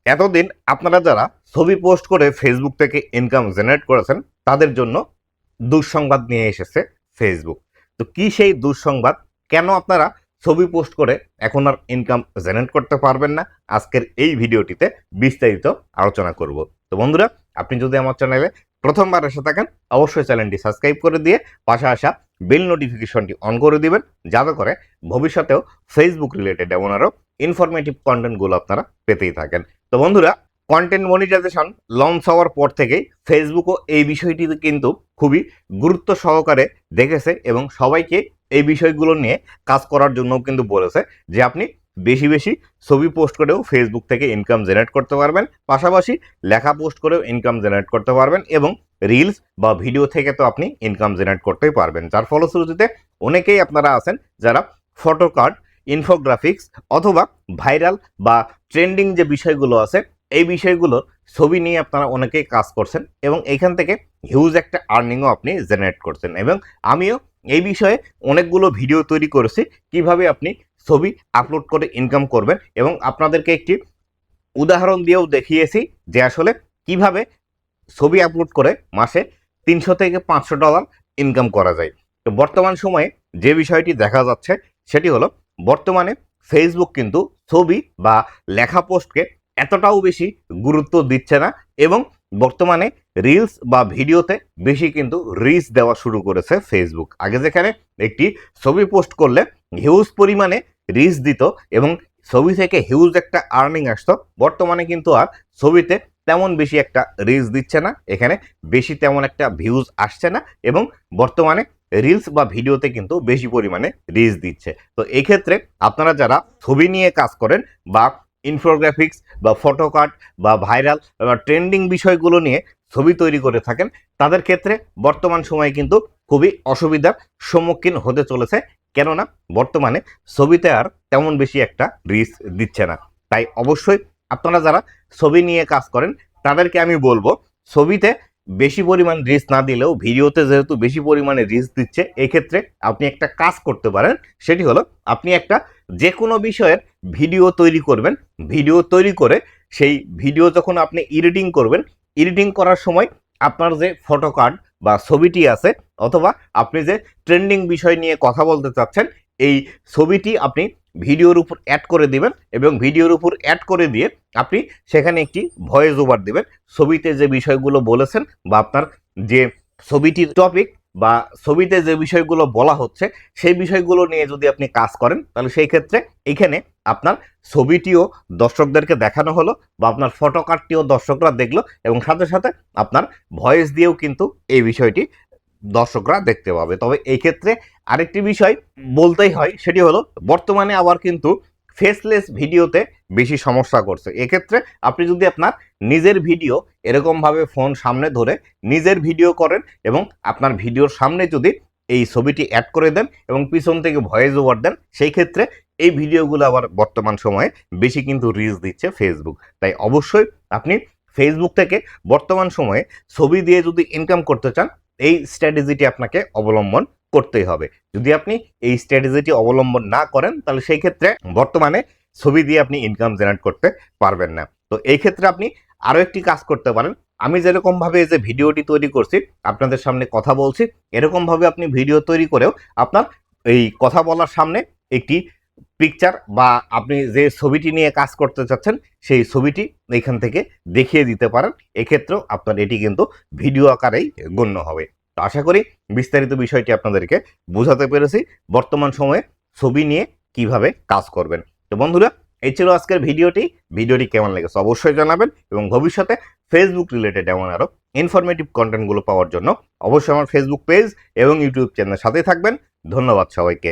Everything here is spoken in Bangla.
এতদিন আপনারা যারা ছবি পোস্ট করে ফেসবুক থেকে ইনকাম জেনারেট করেছেন তাদের জন্য দুঃসংবাদ নিয়ে এসেছে ফেসবুক। তো কি সেই দুঃসংবাদ, কেন আপনারা ছবি পোস্ট করে এখন আর ইনকাম জেনারেট করতে পারবেন না, আজকের এই ভিডিওটিতে বিস্তারিত আলোচনা করব। তো বন্ধুরা, আপনি যদি আমার চ্যানেলে প্রথমবার এসে থাকেন অবশ্যই চ্যানেলটি সাবস্ক্রাইব করে দিয়ে পাশে আসা বেল নোটিফিকেশনটি অন করে দিবেন, যাতে করে ভবিষ্যতেও ফেসবুক রিলেটেড এমন আরও ইনফরমেটিভ কন্টেন্টগুলো আপনারা পেতেই থাকেন। তো বন্ধুরা, কন্টেন্ট মনিটাইজেশন লঞ্চ হওয়ার পর থেকেই ফেসবুকও এই বিষয়টিতে কিন্তু খুবই গুরুত্ব সহকারে দেখেছে এবং সবাইকে এই বিষয়গুলো নিয়ে কাজ করার জন্য কিন্তু বলেছে যে আপনি বেশি বেশি ছবি পোস্ট করেও ফেসবুক থেকে ইনকাম জেনারেট করতে পারবেন, পাশাপাশি লেখা পোস্ট করেও ইনকাম জেনারেট করতে পারবেন এবং রিলস বা ভিডিও থেকে তো আপনি ইনকাম জেনারেট করতেই পারবেন। যার ফলশ্রুতিতে অনেকেই আপনারা আছেন যারা ফটো কার্ড, ইনফোগ্রাফিক্স অথবা ভাইরাল বা ট্রেন্ডিং যে বিষয়গুলো আছে এই বিষয়গুলোর ছবি নিয়ে আপনারা অনেকেই কাজ করছেন এবং এইখান থেকে হিউজ একটা আর্নিংও আপনি জেনারেট করছেন। এবং আমিও এই বিষয়ে অনেকগুলো ভিডিও তৈরি করেছি কিভাবে আপনি ছবি আপলোড করে ইনকাম করবেন এবং আপনাদেরকে একটি উদাহরণ দিয়েও দেখিয়েছি যে আসলে কিভাবে ছবি আপলোড করে মাসে 300 থেকে $500 ইনকাম করা যায়। তো বর্তমান সময়ে যে বিষয়টি দেখা যাচ্ছে সেটি হলো বর্তমানে ফেসবুক কিন্তু ছবি বা লেখা পোস্টকে এতটাও বেশি গুরুত্ব দিচ্ছে না এবং বর্তমানে রিলস বা ভিডিওতে বেশি কিন্তু রিচ দেওয়া শুরু করেছে ফেসবুক। আগে যেখানে একটি ছবি পোস্ট করলে হিউজ পরিমাণে রিচ দিত এবং ছবি থেকে হিউজ একটা আর্নিং আসতো, বর্তমানে কিন্তু আর ছবিতে তেমন বেশি একটা রিচ দিচ্ছে না, এখানে বেশি তেমন একটা ভিউজ আসছে না এবং বর্তমানে রিলস বা ভিডিওতে কিন্তু বেশি পরিমাণে রিচ দিচ্ছে। তো এই ক্ষেত্রে আপনারা যারা ছবি নিয়ে কাজ করেন বা ইনফোগ্রাফিক্স বা ফটো কার্ড বা ভাইরাল বা ট্রেন্ডিং বিষয়গুলো নিয়ে ছবি তৈরি করে থাকেন তাদের ক্ষেত্রে বর্তমান সময়ে কিন্তু খুবই অসুবিধার সম্মুখীন হতে চলেছে, কেননা বর্তমানে ছবিতে আর তেমন বেশি একটা রিচ দিচ্ছে না। তাই অবশ্যই আপনারা যারা ছবি নিয়ে কাজ করেন তাদেরকে আমি বলবো ছবিতে বেশি পরিমাণ রিচ না দিলেও ভিডিওতে যেহেতু বেশি পরিমাণে রিচ দিচ্ছে, এক্ষেত্রে আপনি একটা কাজ করতে পারেন। সেটি হলো আপনি একটা যে কোনো বিষয়ের ভিডিও তৈরি করবেন, ভিডিও তৈরি করে সেই ভিডিও যখন আপনি এডিটিং করবেন, এডিটিং করার সময় আপনার যে ফটো কার্ড বা ছবিটি আছে অথবা আপনি যে ট্রেন্ডিং বিষয় নিয়ে কথা বলতে চাচ্ছেন এই ছবিটি আপনি ভিডিওর উপর অ্যাড করে দিবেন এবং ভিডিওর উপর অ্যাড করে দিয়ে আপনি সেখানে একটি ভয়েস ওভার দিবেন। ছবিতে যে বিষয়গুলো বলেছেন বা আপনার যে ছবিটির টপিক বা ছবিতে যে বিষয়গুলো বলা হচ্ছে সেই বিষয়গুলো নিয়ে যদি আপনি কাজ করেন তাহলে সেই ক্ষেত্রে এখানে আপনার ছবিটিও দর্শকদেরকে দেখানো হলো বা আপনার ফটো কার্ডটিও দর্শকরা দেখলো এবং সাথে সাথে আপনার ভয়েস দিয়েও কিন্তু এই বিষয়টি দর্শকরা দেখতে পাবে। তবে এই ক্ষেত্রে আরেকটি বিষয় বলতেই হয়, সেটি হলো বর্তমানে আবার কিন্তু ফেসলেস ভিডিওতে বেশি সমস্যা করছে। এক্ষেত্রে আপনি যদি আপনার নিজের ভিডিও এরকমভাবে ফোন সামনে ধরে নিজের ভিডিও করেন এবং আপনার ভিডিওর সামনে যদি এই ছবিটি অ্যাড করে দেন এবং পিছন থেকে ভয়েস ওভার দেন, সেই ক্ষেত্রে এই ভিডিওগুলো আবার বর্তমান সময়ে বেশি কিন্তু রিচ দিচ্ছে ফেসবুক। তাই অবশ্যই আপনি ফেসবুক থেকে বর্তমান সময়ে ছবি দিয়ে যদি ইনকাম করতে চান এই স্ট্র্যাটেজিটি আপনাকে অবলম্বন করতেই হবে। যদি আপনি এই স্ট্র্যাটেজিটি অবলম্বন না করেন তাহলে সেই ক্ষেত্রে বর্তমানে ছবি দিয়ে আপনি ইনকাম জেনারেট করতে পারবেন না। তো এই ক্ষেত্রে আপনি আরও একটি কাজ করতে পারেন। আমি যেরকমভাবে যে ভিডিওটি তৈরি করছি আপনাদের সামনে কথা বলছি, এরকমভাবে আপনি ভিডিও তৈরি করেও আপনার এই কথা বলার সামনে একটি পিকচার বা আপনি যে ছবিটি নিয়ে কাজ করতে চাচ্ছেন সেই ছবিটি এখান থেকে দেখিয়ে দিতে পারেন। এক্ষেত্রেও আপনার এটি কিন্তু ভিডিও আকারেই গণ্য হবে। তো আশা করি বিস্তারিত বিষয়টি আপনাদেরকে বোঝাতে পেরেছি বর্তমান সময়ে ছবি নিয়ে কিভাবে কাজ করবেন। তো বন্ধুরা, এই ছিল আজকের ভিডিওটি কেমন লেগেছে অবশ্যই জানাবেন এবং ভবিষ্যতে ফেসবুক রিলেটেড এমন আরও ইনফরমেটিভ কন্টেন্টগুলো পাওয়ার জন্য অবশ্যই আমার ফেসবুক পেজ এবং ইউটিউব চ্যানেলের সাথেই থাকবেন। ধন্যবাদ সবাইকে।